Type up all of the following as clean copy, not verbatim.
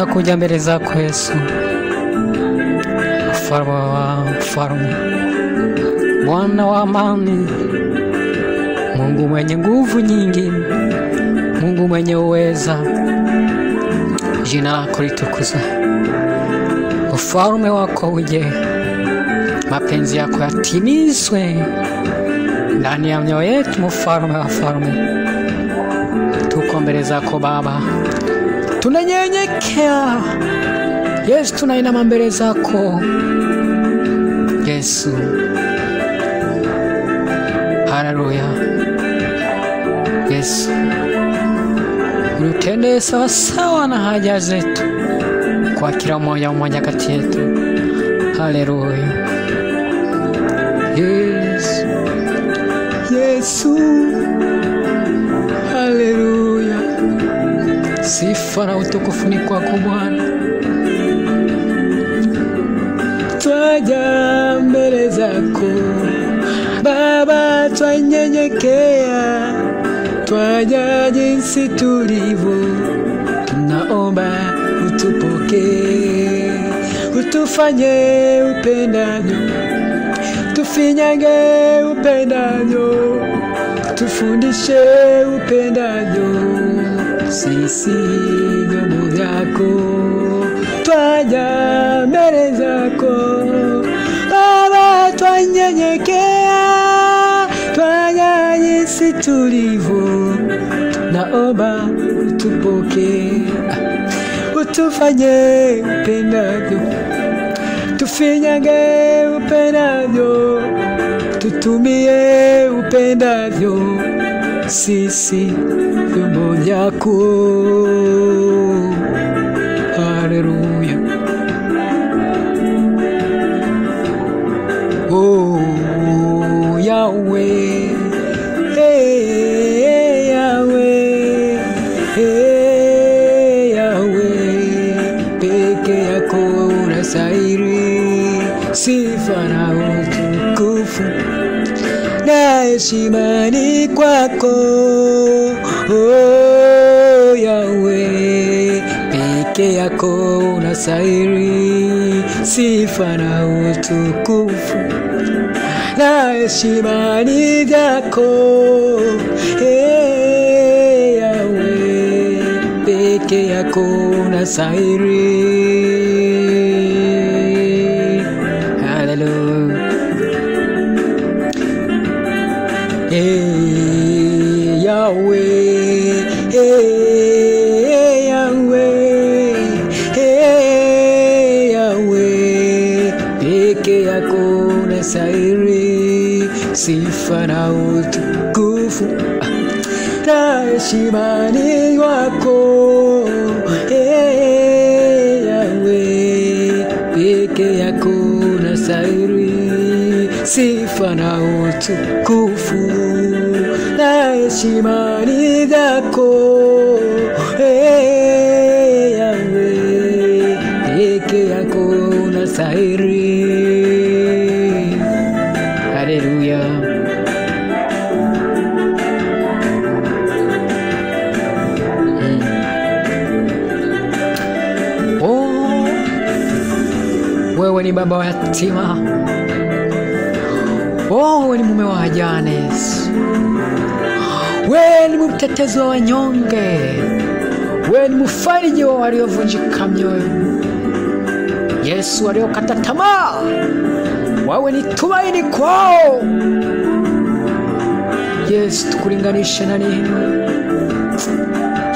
tunakuja mbele zako Yesu, mfalme wa mfalme, Bwana wa amani, Mungu mwenye nguvu nyingi, Mungu mwenye uweza. Jina lako litukuzwe, ufalme wako uje, mapenzi yako yatimizwe ndani ya mioyo yetu. Mfalme wa falme, tuko mbele zako Baba, tunanyenyekea Yesu, tunainama mbele zako Yesu. Haleluya Yesu, utende sawa sawa na haja zetu kwa kila mmoja kati yetu. Haleluya Yesu, Yesu. Haleluya, sifa na utukufu ni kwako Bwana. Twaja mbele zako Baba, twanyenyekea, twaja jinsi tulivyo, tunaomba utupokee, utufanye upendavyo, tufinyange upendavyo, tufundishe upendavyo, sisi vyombo vyako. Twaja mbele zako Baba, twanyenyekea, twaja jinsi tulivyo, naomba utupokee, utufanye upendavyo, tufinyange upendavyo, tutumie upendavyo, sisi vyombo vyako. Haleluya. Oh Yahweh, hey Yahweh, hey Yahweh, peke yako unastahili sifa na utukufu na heshima ni kwako. Oh Yahweh, peke yako unastahili sifa na utukufu na heshima ni vyako. Hey Yahweh, peke yako unastahili. Hallelujah. Hey Yahweh, hey Yahweh, hey Yahweh, peke yako unastahili sifa na utukufu na heshima ni wako. Hey Yahweh, peke yako unastahili sifa na utukufu na heshima ni vyako. Hey Yahweh, peke yako unastahili. Haleluya. Oh, wewe ni baba wa yatima. Oh, wewe ni mume wa wajane. Wewe ni mtetezi wa wanyonge. Wewe ni mfariji wa waliovunjika mioyo. Yesu, waliokata tamaa, wewe ni tumaini kwao. Yesu, tukulinganishe na nini?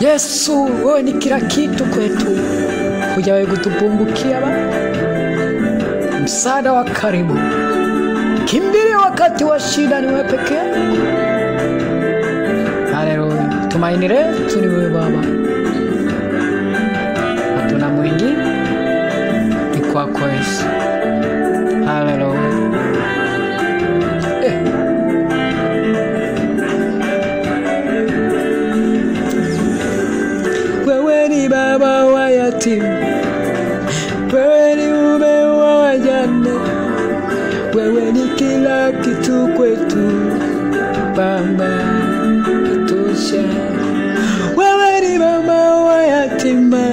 Yesu, wewe ni kila kitu kwetu. Hujawahi kutupungukia Baba, msaada wa karibu, kimbilio wakati wa shida ni wewe pekee. Haleluya, tumaini letu ni wewe Baba, hatuna mwingine, ni kwako Yesu. Haleluya. Wewe ni baba wa yatima, wewe ni mume wa wajane, wewe ni kila kitu kwetu Baba, tosha. Wewe ni mama wa yatima,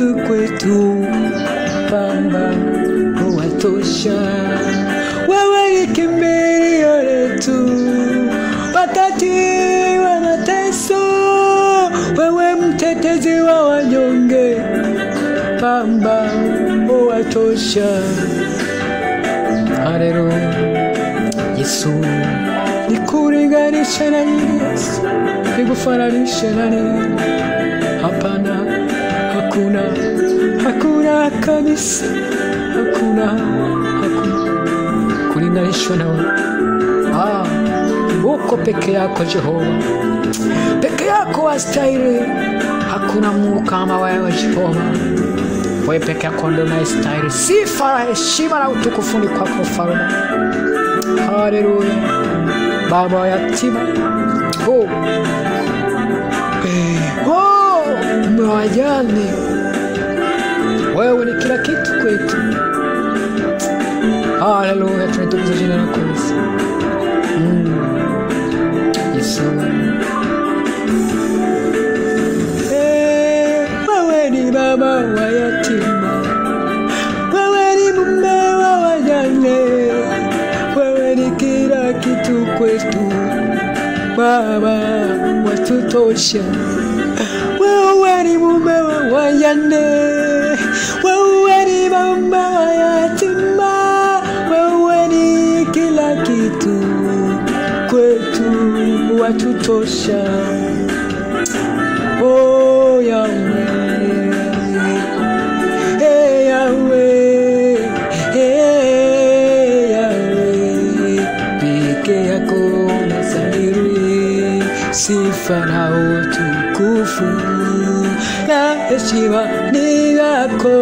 kitu kwetu, Baba watosha. Wewe ni kimbilio letu wakati wa mateso, wewe mtetezi wa wanyonge, Baba watosha. Haleluya. Yesu, nikulinganisha na Yesu, nikufananisha na nini? Hapana, hakuna kabisa, hakuna kulinganishwa na wewe. Uko peke yako Jehova, peke yako wastahili. Hakuna Mungu kama wewe Jehova. Wewe peke yako ndio unastahili sifa, heshima na utukufu ni kwako Mfalme. Haleluya. Baba wa yatima, wajane, wewe ni kila kitu kwetu. Haleluya, tunatukuza jina lako Yesu. Yesu, wewe ni baba wa yatima, wewe ni mume wa wajane, wewe ni kila kitu kwetu, Baba watutosha. Wewe ni mume wa wajane, wewe ni mama wa yatima, wewe ni kila kitu kwetu, watutosha. Oh Yahweh, hey Yahweh, hey Yahweh, peke yako unastahili sifa na utukufu na heshima ni yako.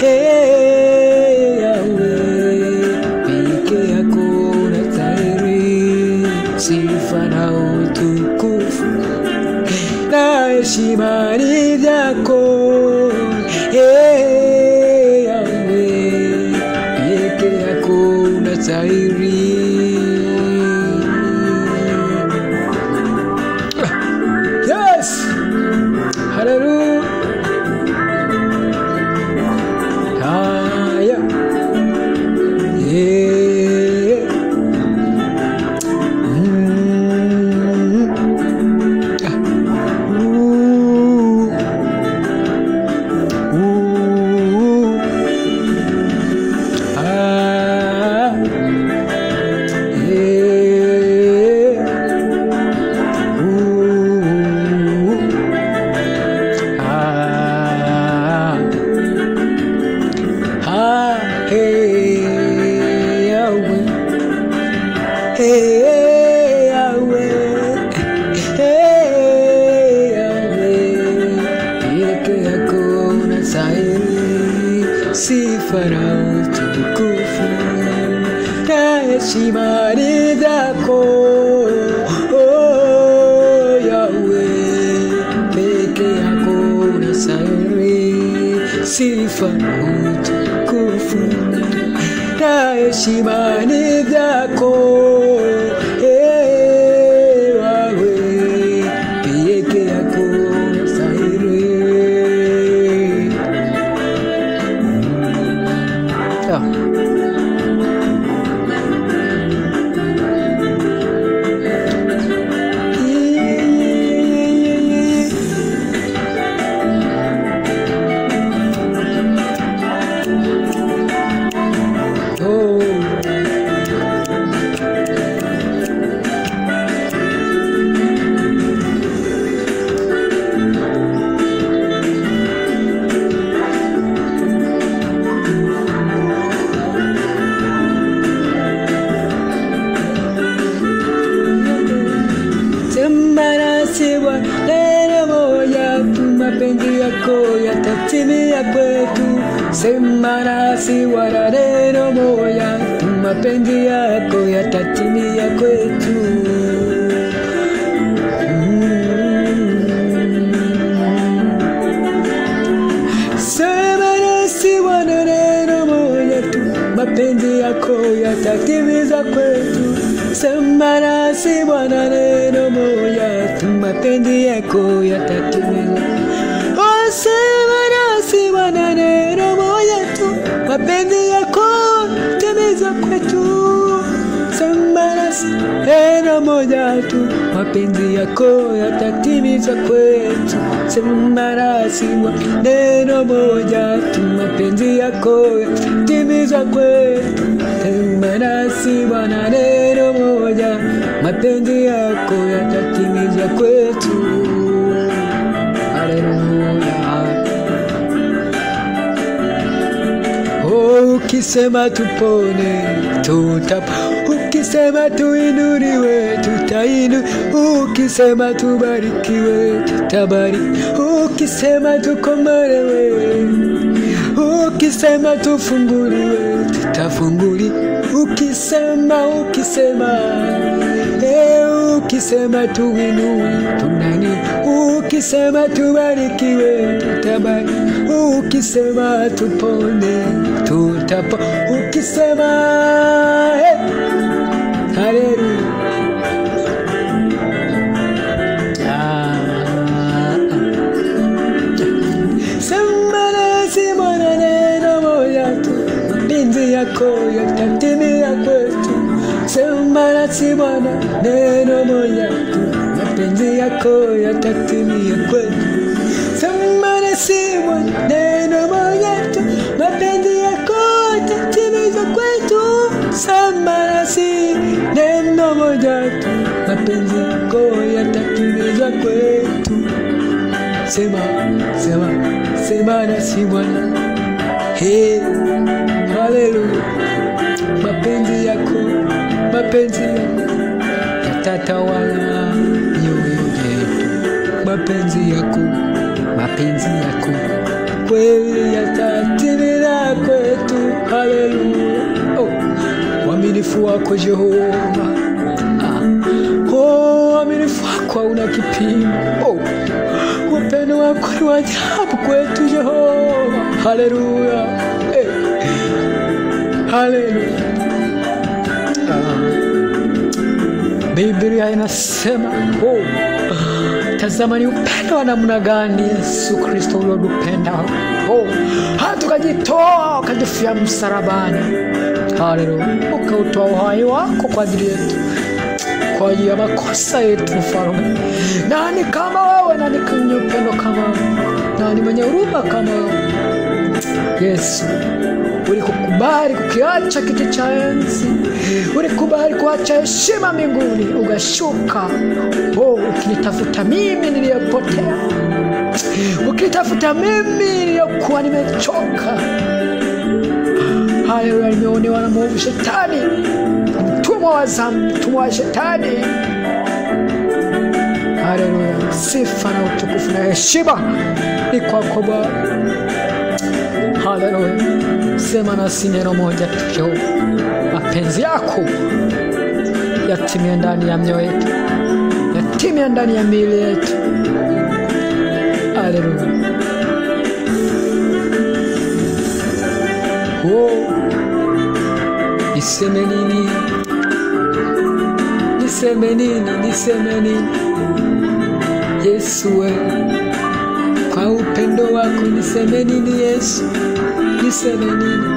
Hey Yahweh, peke yako unastahili sifa na utukufu na heshima ni yako. Hey Yahweh, peke yako unastahili. Yes, hallelujah. Yeah. Sifa na utukufu na heshima ni zako. Oh Yahweh, peke yako unastahili sifa na utukufu na heshima ni zako. Yahweh, peke yako unastahili. Mapenzi yako yatatimia kwetu, sema nasi wala neno moja, mapenzi yako yatatimia kwetu. Sema nasi wala neno moja tu, mapenzi yako yatatimiza kwetu. Sema nasi wala neno moja tu, mapenzi yako yatatimiza. Oh, sema mapenzi yako yatatimizwa kwetu. Sema nasi Bwana, neno moja tu, mapenzi yako yatatimizwa kwetu. Sema nasi Bwana, neno moja, mapenzi yako yatatimizwa kwetu. Haleluya. Ukisema tupone, tutapona. Ukisema tuinuliwe, tutainu. Ukisema tubarikiwe, tutabariki. Ukisema tukombolewe, ukisema tufunguliwe, tutafunguli. Ukisema ukisema tuinue, tunani. Ukisema tubarikiwe, tutabariki. Ukisema tupone, tutapona. Ukisema haleluya. Sema nasi Bwana, neno moja tu, mapenzi yako yatatimia kwetu. Sema nasi Bwana, neno moja tu, mapenzi yako yatatimia kwetu. Sema nasi Bwana, neno moja tu, mapenzi yako yatatimia kwetu. Sema nasi, neno moja tu, mapenzi yako yatatimia kwetu. Sema nasi Bwana. Hey, haleluya. Mapenzi yako yatatawala mioyo yetu. Mapenzi yako kweli yatatimia kwetu. Haleluya. Uaminifu wako Jehova, uaminifu wako una kipimo. Upendo wako ni wa ajabu kwetu Jehova. Haleluya. Haleluya. Biblia inasema, tazama ni upendo wa namna gani Yesu Kristo uliotupenda. Hata ukajitoa, ukajifia msalabani. Haleluya. Ukautoa uhai wako kwa ajili yetu, kwa ajili ya makosa yetu. Mfalme, nani kama wewe? Nani mwenye upendo kama wewe? Nani mwenye huruma kama wewe? Yesu, ulikubali kukiacha kiti cha enzi, ulikubali kuacha heshima mbinguni, ukashuka ukinitafuta mimi niliyepotea, ukinitafuta mimi niliyokuwa nimechoka. Haleluya. Nimeonewa na mwovu Shetani, mtumwa wa dhambi, mtumwa wa Shetani. Haleluya. Sifa na utukufu na heshima ni kwako Bwana. Haleluya. Sema nasi neno moja tu Jehova, mapenzi yako yatimie ndani ya mioyo yetu, yatimie ndani ya miili yetu. Haleluya. Niseme nini? Yesu wewe, kwa upendo wako niseme nini Yesu? Niseme nini?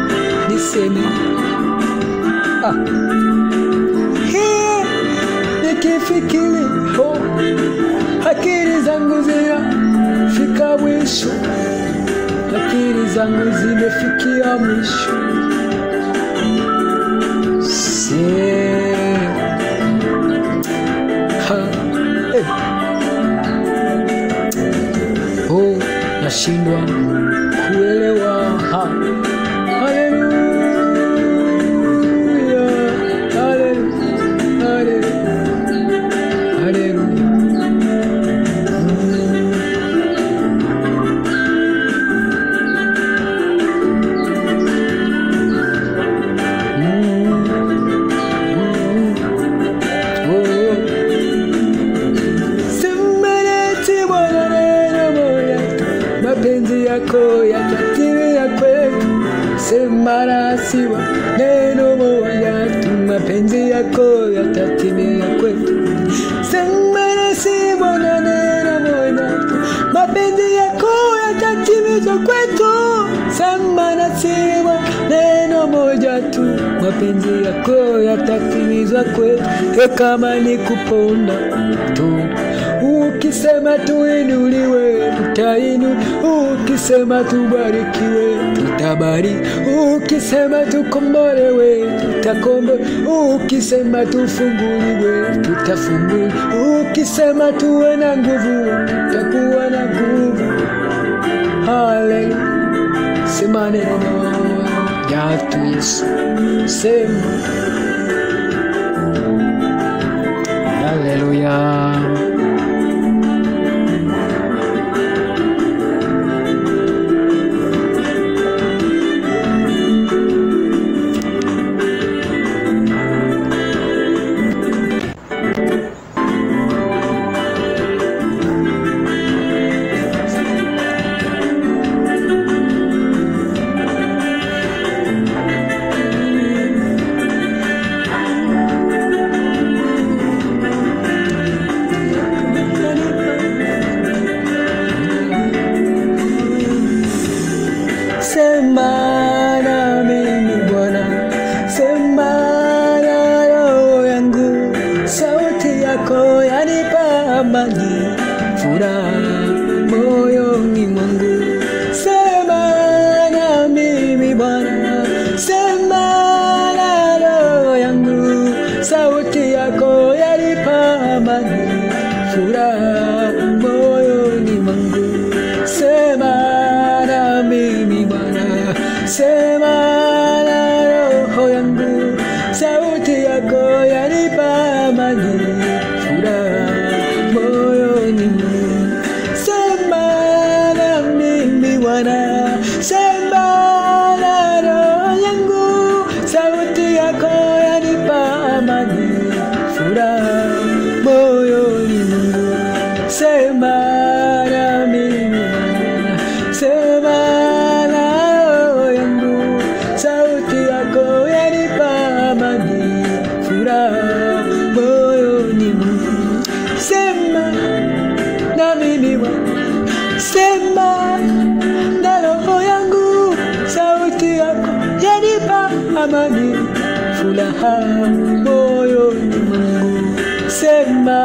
Nikifikiri akili zangu zinafika mwisho, akili zangu zimefikia mwisho. Nashindwa kuelewa. Haleluya. Mapenzi yako yatatimia kwetu. Sema nasi Bwana, neno moja tu, mapenzi yako yatatimia kwetu. Sema nasi Bwana, neno moja tu, mapenzi yako yatatimia kwetu. Sema nasi Bwana, neno neno moja tu, mapenzi yako yatatimizwa kwetu, kama ni kuponda tu. Ukisema tuinuliwe, tutainu. Ukisema tubarikiwe, tutabari. Ukisema tukombolewe, tutakombolewa. Ukisema tufunguliwe, tutafunguli. Ukisema tuwe na nguvu, tutakuwa na nguvu. Haleluya. Sema neno ya tu Yesu. Sema haleluya. Sema na mimi Bwana, sema na roho yangu, sauti yako yanipa amani, furaha moyoni mwangu. Sema na mimi Bwana, sema na roho yangu, sauti yako yanipa amani, furaha moyoni mwangu. Sema na mimi Bwana, sema na roho yangu, sauti yako yanipa amani, furaha moyoni mwangu. Sema na mimi Bwana, sema na roho yangu, sauti yako yanipa amani, furaha moyoni mwangu. Sema na mimi Bwana, sema na roho yangu, sauti yako yanipa amani, furaha moyoni mwangu. Sema na mimi Bwana, sema na roho yangu, sauti yako yanipa amani, furaha moyoni mwangu. Sema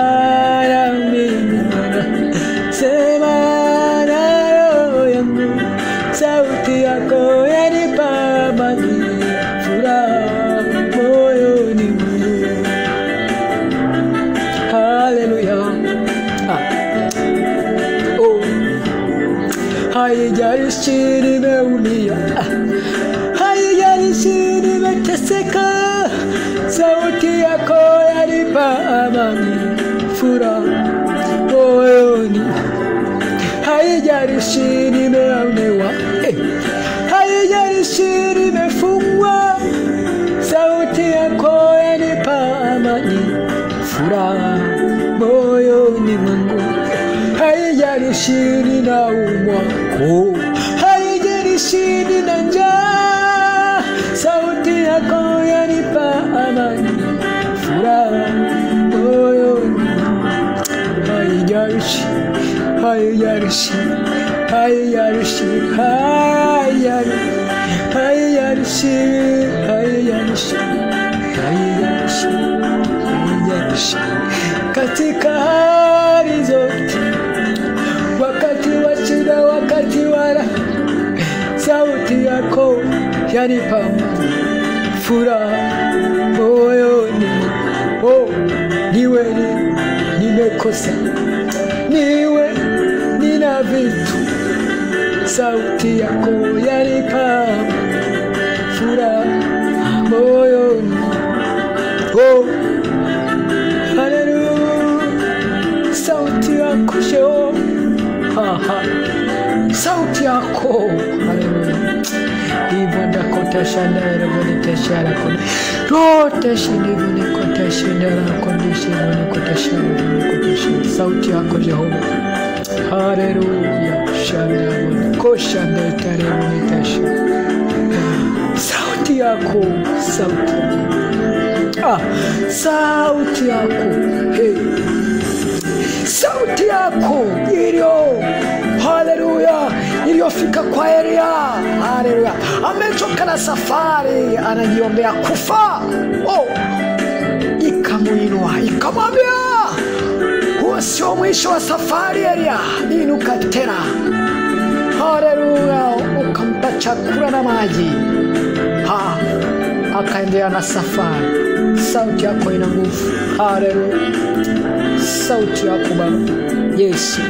na mimi Bwana, sema na roho yangu, sauti yako yanipa amani, furaha moyoni mwangu. Haleluya. Haijalishi nimeumia, haijalishi nimeteseka, sauti yako yanipa amani, furaha moyoni. Haijalishi nimeonewa, haijalishi nimefungwa, sauti yako yanipa amani, furaha moyoni mwangu. Haijalishi ninaumwa, haijalishi nina njaa, sauti yako yanipa amani, furaha moyoni. Haijalishi, haijalishi, haijalishi, haijalishi, haijalishi, haijalishi, haijalishi, katika hali zote, wakati wa shida, wakati wa raha, sauti yako yanipa amani, furaha moyoni. Niwe nimekosa, niwe nina vitu, sauti yako yanipa furaha moyoni. Haleluya. Sauti yako sheo, sauti yako, haleluya. Ibada kota shandara bonita shara kona, rota shini bone kota shandara kondishi bone kota shandara. Sauti yako Jehova, haleluya. Shanda bone kosha ndetare bonita shara. Sauti yako, sauti, sauti yako, sauti yako ilio haleluya, iliyofika kwa Elia, haleluya. Amechoka na safari, anajiombea kufa. Ikamuinua, ikamwambia, huo sio mwisho wa safari Elia, inuka tena. Haleluya, ukampa chakula na maji. Akaendelea na safari. Sauti yako ina nguvu. Haleluya. Sauti yako Baba Yesu,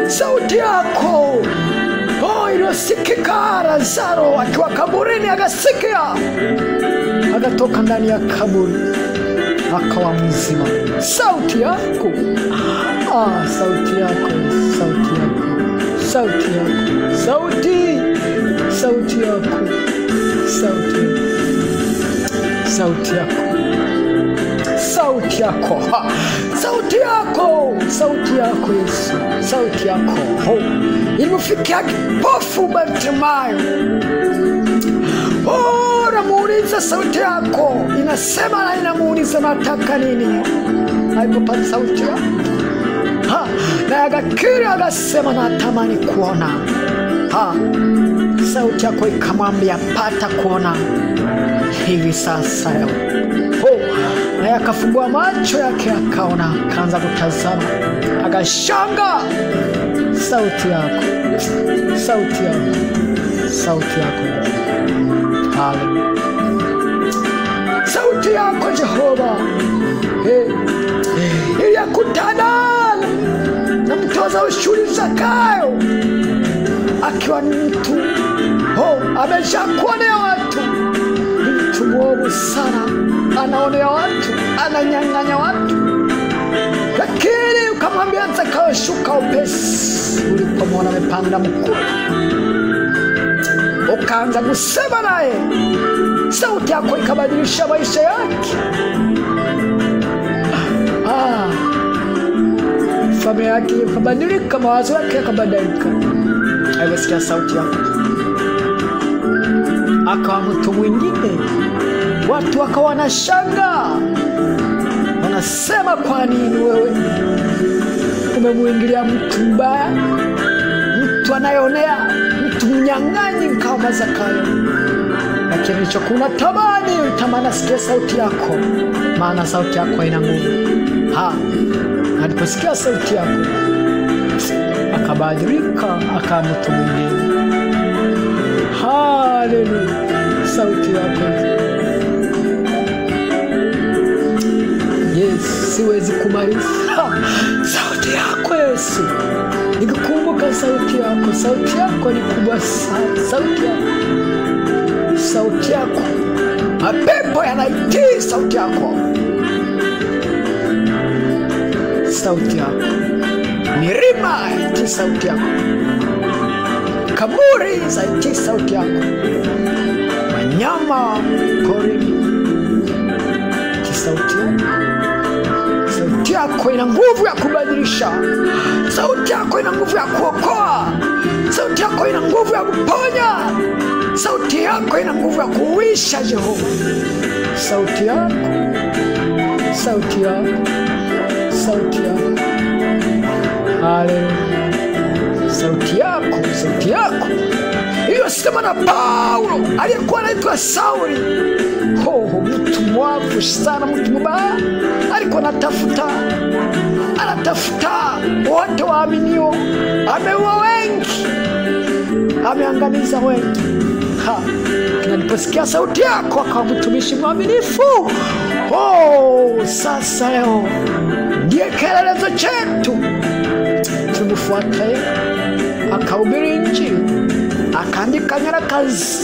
sauti yako iliyosikika. Lazaro akiwa kaburini akasikia, akatoka ndani ya kaburi akawa mzima. Sauti yako, sauti yako, sauti yako, sauti yako, sauti yako, sauti yako, sauti yako, sauti yako, sauti yako Yesu, sauti yako ilifikia kipofu Bartimayo. Namuuliza, sauti yako inasema na inamuuliza nataka nini? Alipopata sauti yako, na akakiri akasema natamani kuona. Sauti yako ikamwambia pata kuona hivi sasa. Na akafungua macho yake akaona, akaanza kutazama, akashanga. Sauti yako, sauti yako, sauti yako, haleluya. Sauti yako Jehova iliyakutana na mtoza ushuru Zakayo, akiwa ni mtu ameshakuonea watu, mtu mwovu sana, anaonea watu, ananyang'anya watu. Lakini ukamwambia Zakayo, shuka upesi. Ulipomwona amepanda mkuu, ukaanza kusema naye. Sauti yako ikabadilisha maisha yake. Familia yake ikabadilika, mawazo yake yakabadilika. Alisikia sauti yako, akawa mtu mwingine. Watu wakawa wanashanga, wanasema kwa nini wewe umemuingilia mtu mbaya, mtu anayeonea, mtu mnyang'anyi kama Zakayo? Lakini chokuna tamani sikia sauti yako, maana sauti yako ina nguvu. Aliposikia sauti yako akabadilika, akawa mtu mwingine. Haleluya. Sauti yako Yesu, siwezi kumaliza. Sauti yako Yesu, nikikumbuka sauti yako. Sauti yako ni kubwa sana. Sauti yako, sauti yako, mapepo yanaitii sauti yako. Sauti yako, milima yaitii sauti yako, kaburi zaitii sauti yako, wanyama porini itii sauti yako. Sauti yako ina nguvu ya kubadilisha. Sauti yako ina nguvu ya kuokoa. Sauti yako ina nguvu ya kuponya. Sauti yako ina nguvu ya kuisha Jehova. Sauti yako, sauti yako, sauti yako, haleluya. Sauti yako, sauti yako hiyo sema na Paulo aliyekuwa anaitwa Sauli. Mtu mwavu sana, mtu mbaya, alikuwa anatafuta wote waaminio. Ameua wengi, ameangamiza wengi. Aliposikia sauti yako akawa mtumishi mwaminifu. Sasa leo ndiye kielelezo chetu. Tumfuate, akahubiri Injili, akaandika nyaraka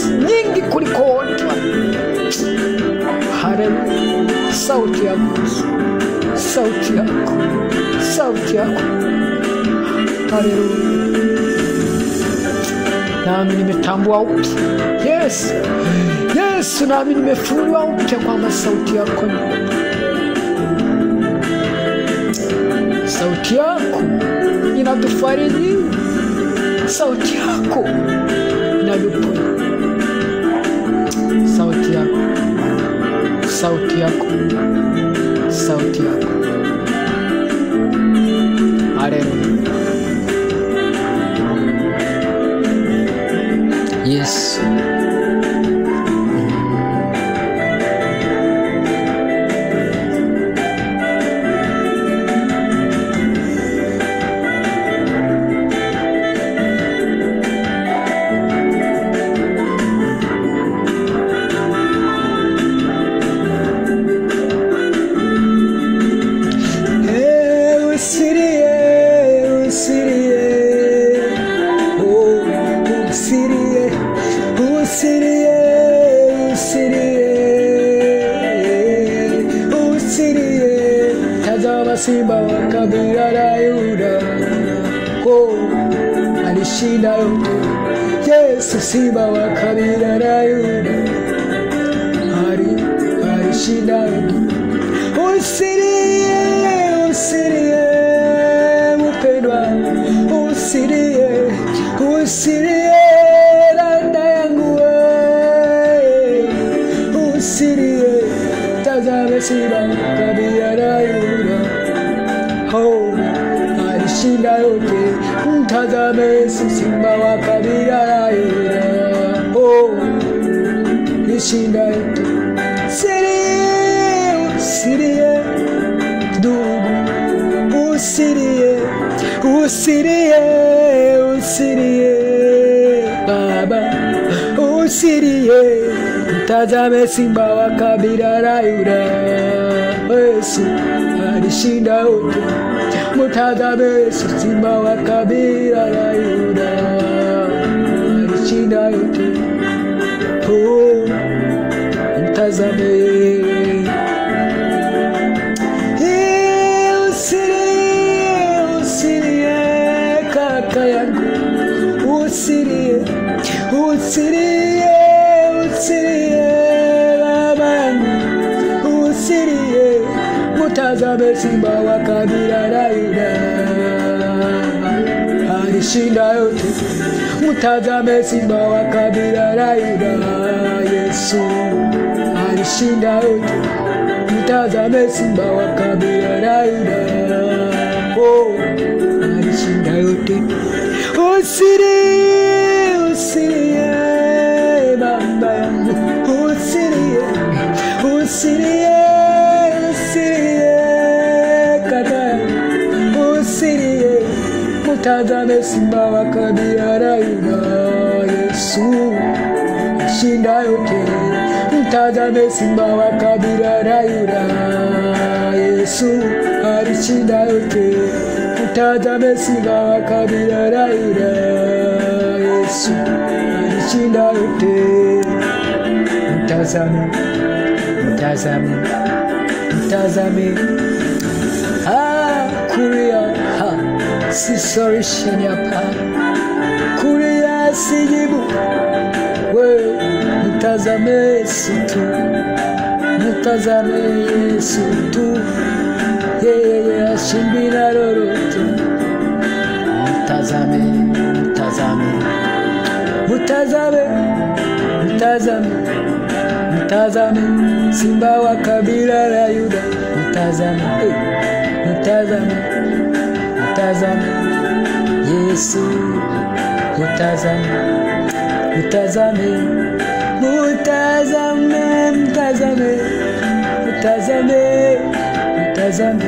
nyingi kuliko wote. Haleluya. Sauti yako, sauti yako, sauti yako, haleluya. Nami nimetambua upya, Yesu, nami nimefunuliwa upya kwamba sauti yako, sauti yako inatufariji. Sauti yako inaduponya. Sauti yako, sauti yako, sauti yako, haleluya. Yesu. Simba wa kabila la Yuda, alishinda yote. Yesu simba wa kabila la Yuda, alishinda yote. Usilie, usilie mpendwa, usilie, usilie dada yangu, usilie, tazama simba wa kabila la Yuda, alishinda yote. Mtazame Yesu simba wa kabila la Yuda, alishinda yote. Usilie, usilie ndugu, usilie, usilie, usilie baba, usilie. Mtazame simba wa kabila la Yuda, Yesu alishinda yote. Mtazame Yesu simba wa kabila la Yuda, alishinda yote. Mtazame, usilie, usilie kaka yangu, usilie, usilie, usilie baba yangu, usilie. Mtazame simba wa kabila la Yuda, alishinda yote. Mtazame simba wa kabila la Yuda, Yesu alishinda yote. Mtazame simba wa kabila la Yuda, alishinda yote. Usilie, usilie baba yangu, usilie, usilie, usilie kaka yangu, usilie. Mtazame simba wa kabila la Yuda, Yesu alishinda yote. Mtazame simba wa kabila la Yuda, Yesu alishinda yote. Mtazame simba wa kabila la Yuda, Yesu alishinda yote. Mtazame, mtazame, mtazame. Kulia si solution hapa, kulia si jibu. Wewe mtazame Yesu tu, mtazame Yesu tu, yeye ashinda lolote. Mtazame, mtazame, mtazame, mtazame, mtazame simba wa kabila la Yuda, mtazame, mtazame, mtazame Yesu, mtazame, mtazame, mtazame, mtazame, mtazame, mtazame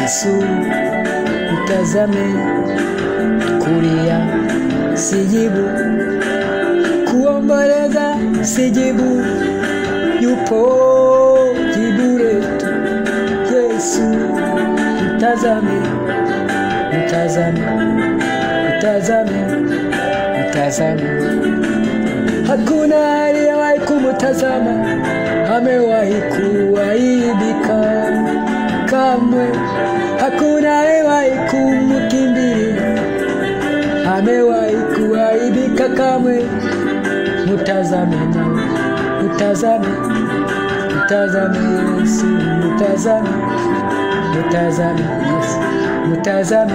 Yesu, mtazame. Kulia sijibu, kuomboleza sijibu, yupo jibu letu Yesu. Mtazame, mtazame, mtazame, mtazame. Hakuna aliyewahi kumtazama amewahi kuaibika kamwe. Hakuna aliyewahi kumkimbilia amewahi kuaibika kamwe. Mtazame, mtazame, mtazame Yesu, mtazame, mtazame Yesu, mtazame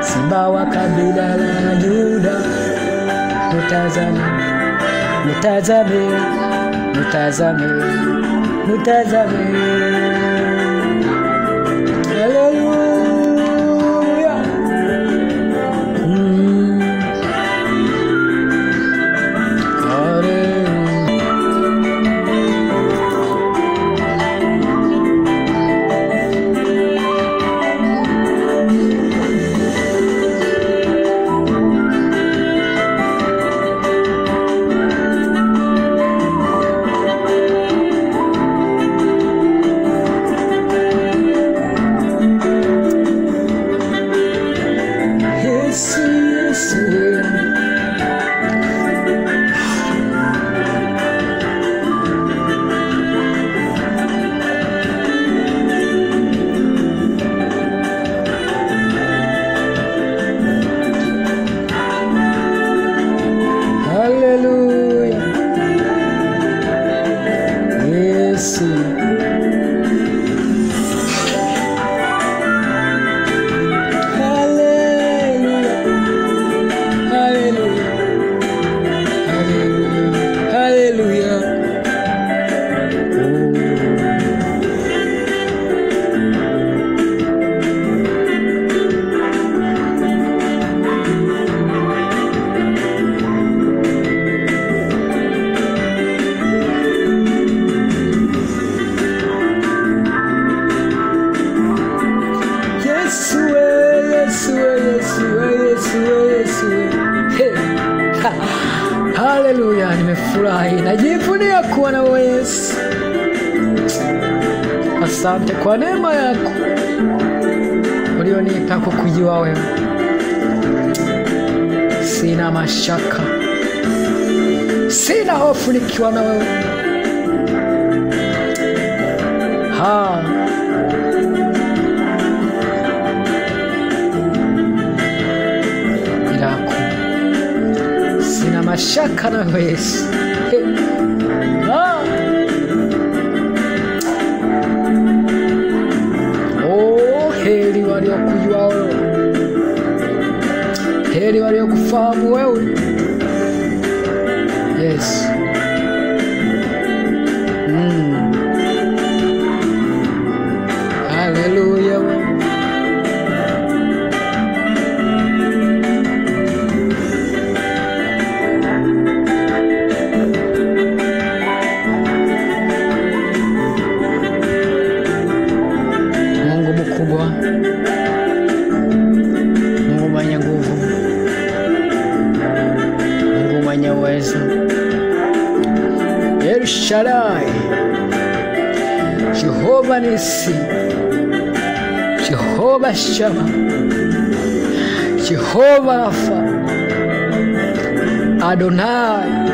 simba wa kabila la Yuda, mtazame, mtazame, mtazame, mtazame. Hallelujah. Haleluya, nimefurahi, najivunia kuwa na wewe Yesu. Asante kwa neema yako ulionipa kukujua wewe. Sina mashaka, sina hofu nikiwa na wewe. Sina mashaka na wewe Yesu. Heri waliokujua wewe, heri waliokufahamu wewe Yesu. Haleluya. Mungu mkubwa, Mungu mwenye nguvu, Mungu mwenye uwezo, El Shaddai, Jehova Nisi, Jehova Shama, Jehova Rafa, Adonai.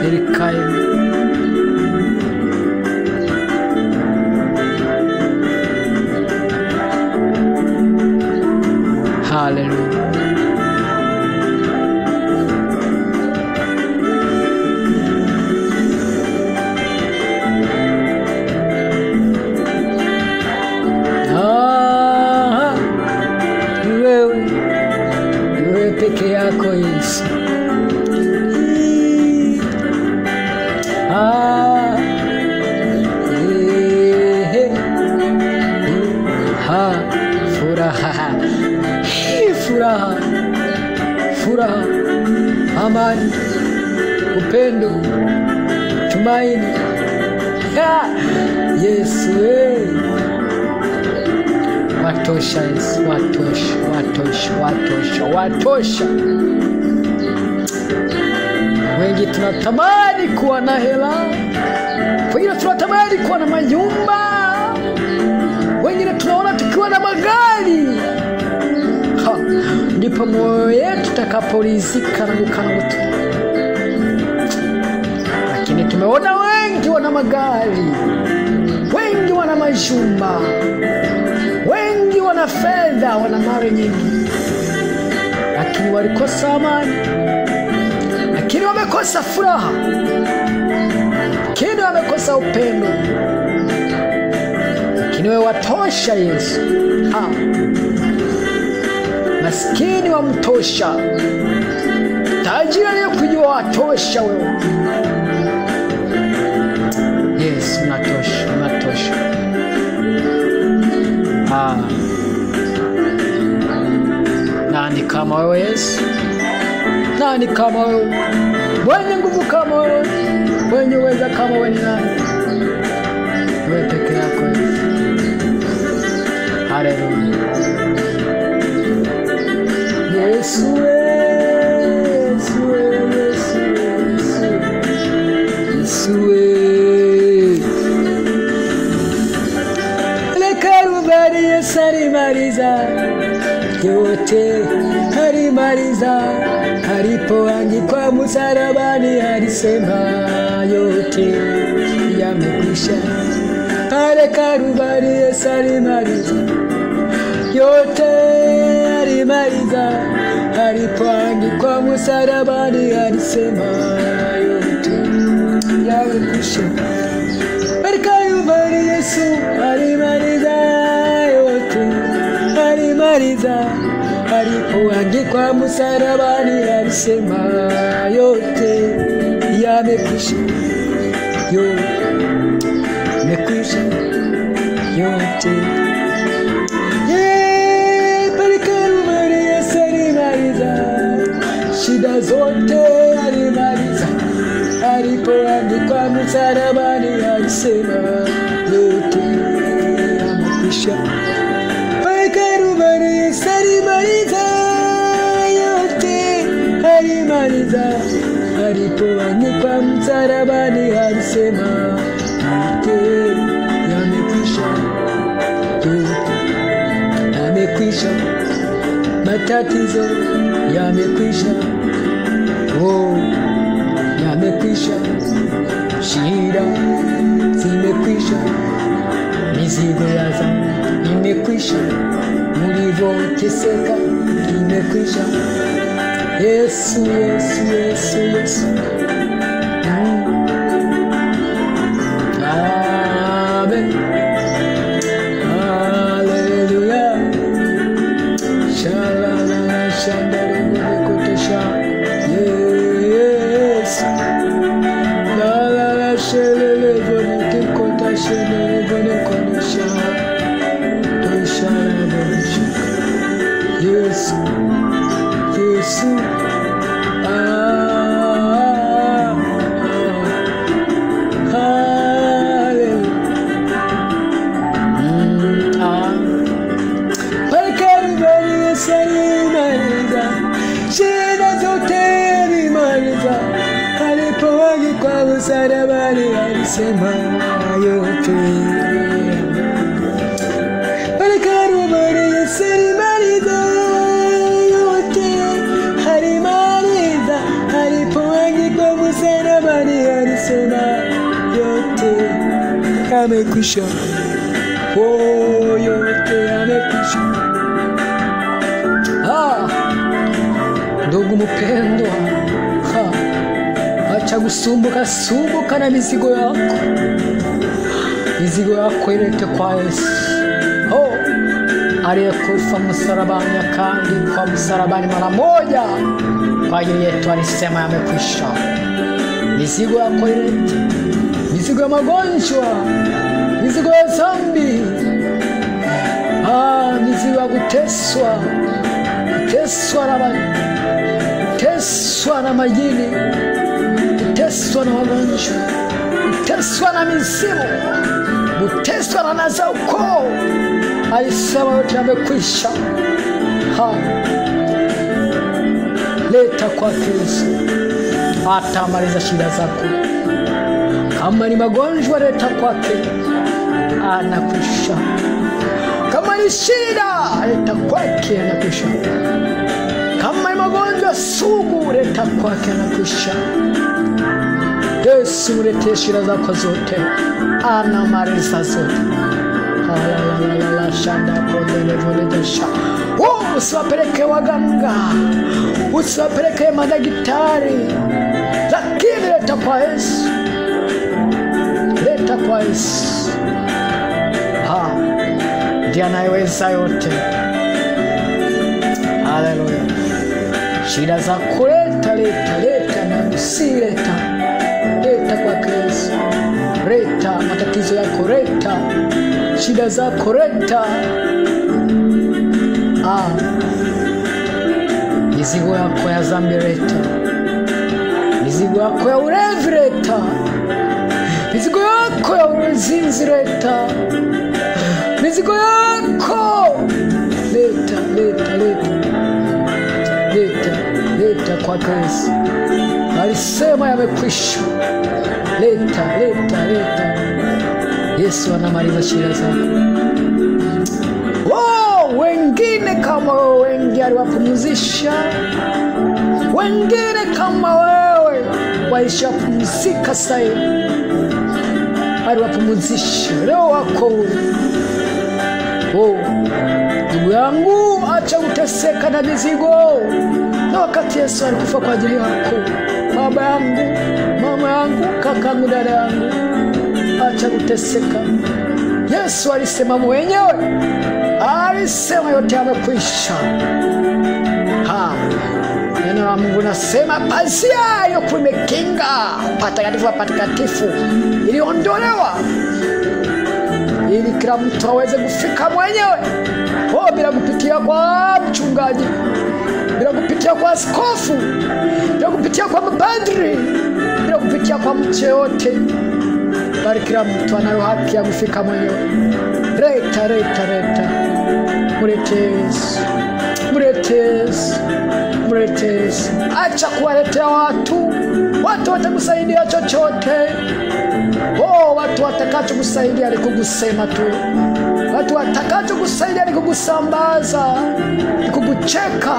Elikaim. Hallelujah. Wewe peke yako Yesu. Furaha, amani, upendo, tumaini. Yesu, watosha Yesu, watosha. Wengi tunatamani kuwa na hela, wengine tunatamani kuwa na majumba, wengine tunaona tukiwa na magari. Ndipo moyo yetu takaporizika na kukanuta. Lakini tumeona wengi wana magari, wengi wana majumba, wengi wana fedha, wana mali nyingi, lakini walikosa amani, lakini wamekosa furaha, lakini wamekosa upendo. Lakini wewe watosha Yesu. Maskini wa mtosha, tajiri aliyekujua watosha wewe Yesu. Unatosha. Nani kama wewe Yesu? Nani kama wewe? Mwenye nguvu kama wewe, mwenye uweza kama wewe ni nani? Wewe peke yako Yesu. Haleluya. Yesu, le Kalvari Yesu alimaliza yote, alimaliza. Alipoangikwa msalabani alisema yote yamekwisha. Pale Kalvari Yesu alimaliza yote, alimaliza. Alipoangikwa msalabani alisema yote yamekwisha. Pale Kalvari Yesu alimaliza yote, alimaliza. Alipoangikwa msalabani alisema yote yamekwisha. Yamekwisha yote. Shida zote alimaliza. Alipoangikwa msalabani alisema yote yamekwisha. Pale yamekwisha, matatizo yamekwisha, oh yamekwisha, shida zimekwisha, mizigo ya dhambi imekwisha, mlivyoteseka imekwisha. Yesu, Yesu, Yesu, Yesu. Amen. Hallelujah. Shalala shandare kutesha. Yes. La la la shelele bonite kota shelele bonikonisha. Toshala bonisha. Yes. Yes. Sarabani alisema yote, Karubani yasalimaliza yote, halimaliza alipoangikwa msalabani alisema yote amekwisha, oh yote amekwisha. Ndugu mpendwa, acha gusumbuka na mizigo yako. Mizigo yako ilete kwa Yesu. Aliyekufa msalabani, kandi kwa msalabani mara moja kwa ajili yetu, alisema yamekwisha. Mizigo yako ilete, mizigo ya magonjwa, mizigo ya dhambi, mizigo ya kuteswa na majini, kuteswa na magonjwa, kuteswa na misimu, kuteswa na nazauko. Alisema yote yamekwisha. Leta kwa Yesu, atamaliza shida zako. Kama ni magonjwa, leta kwake, anakwisha. Kama ni shida, leta kwake, anakwisha. Kama ni magonjwa sugu, leta kwake, anakwisha. Yesu, lete shida zako zote, anamaliza zote. Usiwapeleke waganga, usiwapeleke madaktari, lakini leta kwa Yesu, leta kwa Yesu. Ndiye anayeweza yote. Haleluya. Shida zako leta na usileta, leta kwa Yesu. Leta matatizo yako, leta shida zako, leta mizigo yako ya dhambi, leta mizigo yako ya ulevi, leta mizigo yako ya uzinzi, leta mizigo yako, leta kwa Yesu. Alisema yamekwisha. Leta. Yesu anamaliza shida zako. Wengine kama wewe, wengi aliwapumzisha. Wengine kama wewe waishapumzika sasa, aliwapumzisha. Leo wako ndugu yangu, acha uteseka na mizigo. Na wakati Yesu alikufa kwa ajili yako, baba yangu, mama yangu, kaka yangu, dada yangu, acha uteseka. Yesu alisema mwenyewe, alisema yote yamekwisha. Neno la Mungu nasema pazia iliyokuwa imekinga patakatifu iliondolewa, ili kila mtu aweze kufika mwenyewe, bila kupitia kwa mchungaji, bila kupitia kwa askofu, bila kupitia kwa mapadri, bila kupitia kwa mtu yote, bali kila mtu anayo haki ya kufika mwenyewe. Leta. Mletezi. Acha kuwaletea watu watakusaidia chochote. Watu watakacho kusaidia ni kukusema tu. watu watakacho kusaidia ni kukusambaza, ni kukucheka.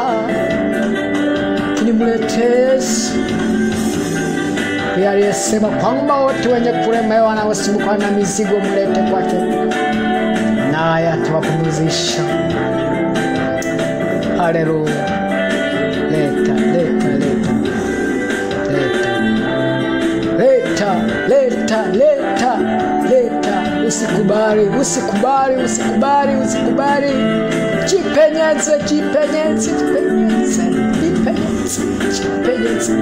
Kinimlete Yesu, yeye aliyesema kwamba wote wenye kulemewa na wasumbuka na mizigo mlete kwake, naye atawapumzisha. Haleluya. Leta, leta, leta, leta, leta, leta, leta. Usikubali, usikubali, usikubali, usikubali. Jipenyeze, jipenyeze, jipenyeze, jipenyeze, jipenyeze.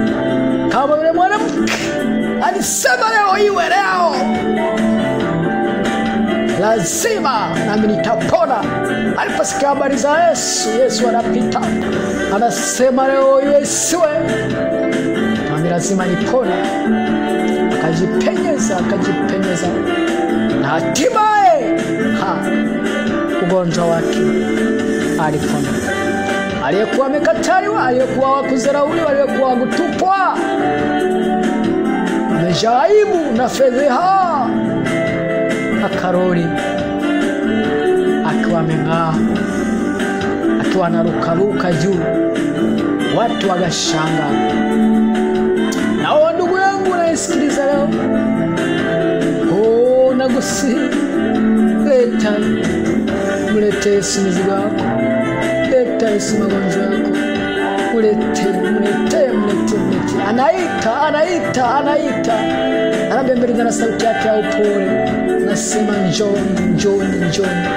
Kama yule mwanamke alisema leo iwe leo, lazima nami nitapona. Aliposikia habari za Yesu, Yesu anapita, anasema leo iwe siwe, nami lazima nipone. Akajipenyeza, akajipenyeza, na hatimaye ugonjwa wake alipona. Aliyekuwa amekataliwa, aliyekuwa wakudharauliwa, aliyekuwa wakutupwa, amejaa aibu na fedheha, akarudi akiwa ameng'aa, akiwa anarukaruka juu. Watu wakashangaa. Na ndugu yangu unaisikiliza leo, nagusi, leta, mlete Yesu mizigo yako, leta Yesu magonjwa yako, mlete, mlete, mlete, mlete. Anaita, anaita, anaita, anabembeleza na sauti yake ya upole, nasema njoni, njoni, njoni.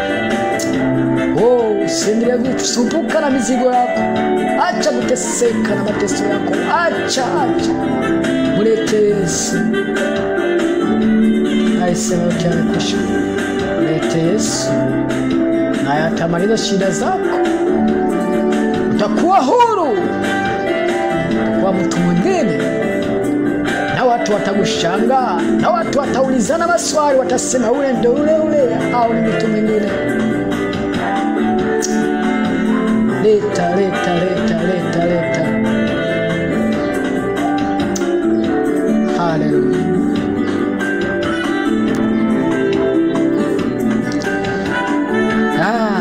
Usiendelee kusumbuka na mizigo yako, acha kuteseka na mateso yako, acha, acha. Mlete Yesu. Aisema yote yamekwisha. Mlete Yesu, naye atamaliza shida zako. Utakuwa huru, utakuwa mtu mwingine, na watu watakushangaa, na watu wataulizana maswali, watasema ule ndio ule ule au ni mtu mwingine. Leta, leta, leta, leta, leta. Haleluya.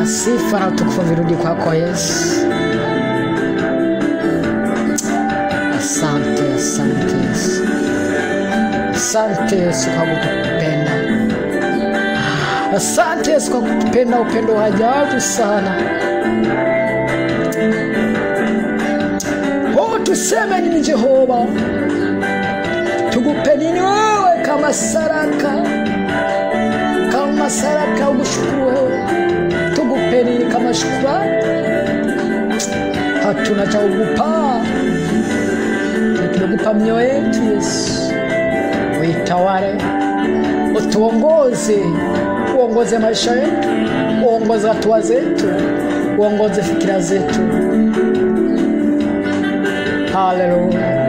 Sifa na utukufu virudi kwako Yesu. Asante, asante Yesu. Asante Yesu kwa kutupenda. Asante Yesu kwa kutupenda upendo wa ajabu sana. Tuseme nini Jehova? Tukupe nini wewe kama saraka? Kama saraka ushukuru wewe. Tukupe nini kama shukrani? Hatuna cha kukupa. Tunakupa mioyo yetu Yesu. Uitawale, utuongoze, uongoze maisha yetu, uongoze hatua zetu, uongoze fikira zetu. Hallelujah.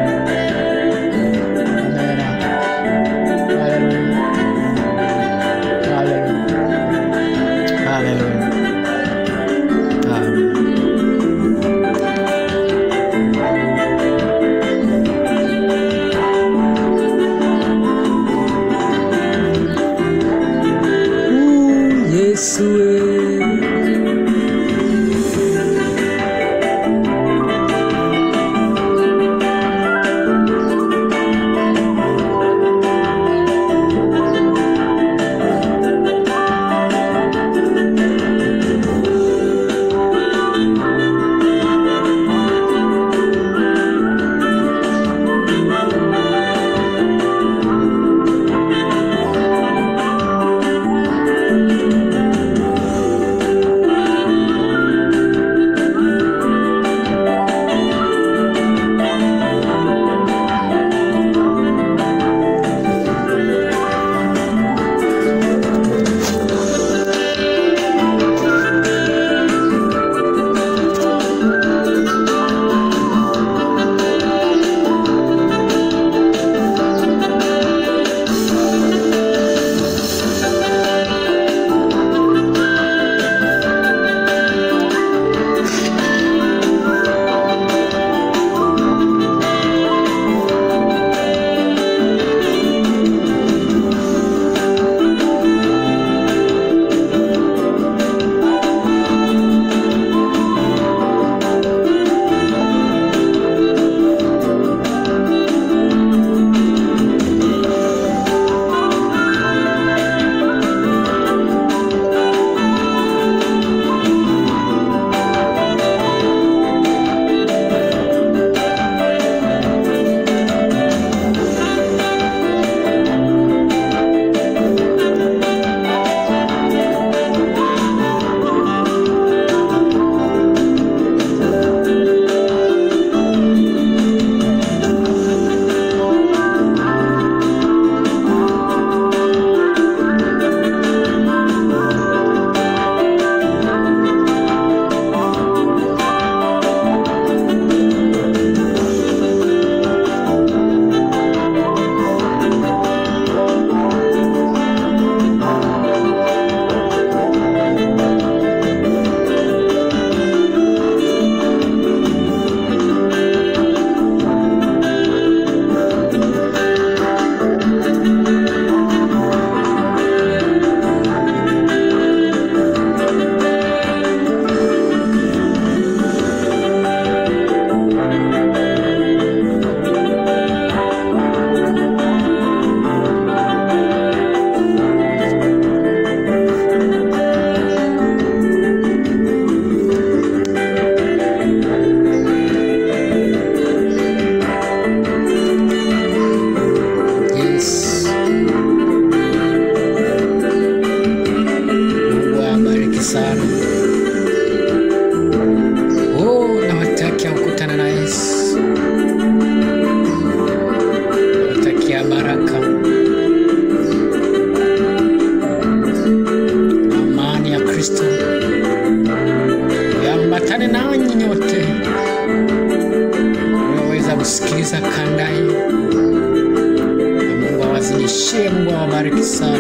sana.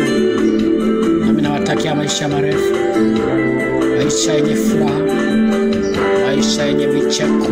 Nami nawatakia maisha marefu, maisha yenye furaha, maisha yenye vicheko.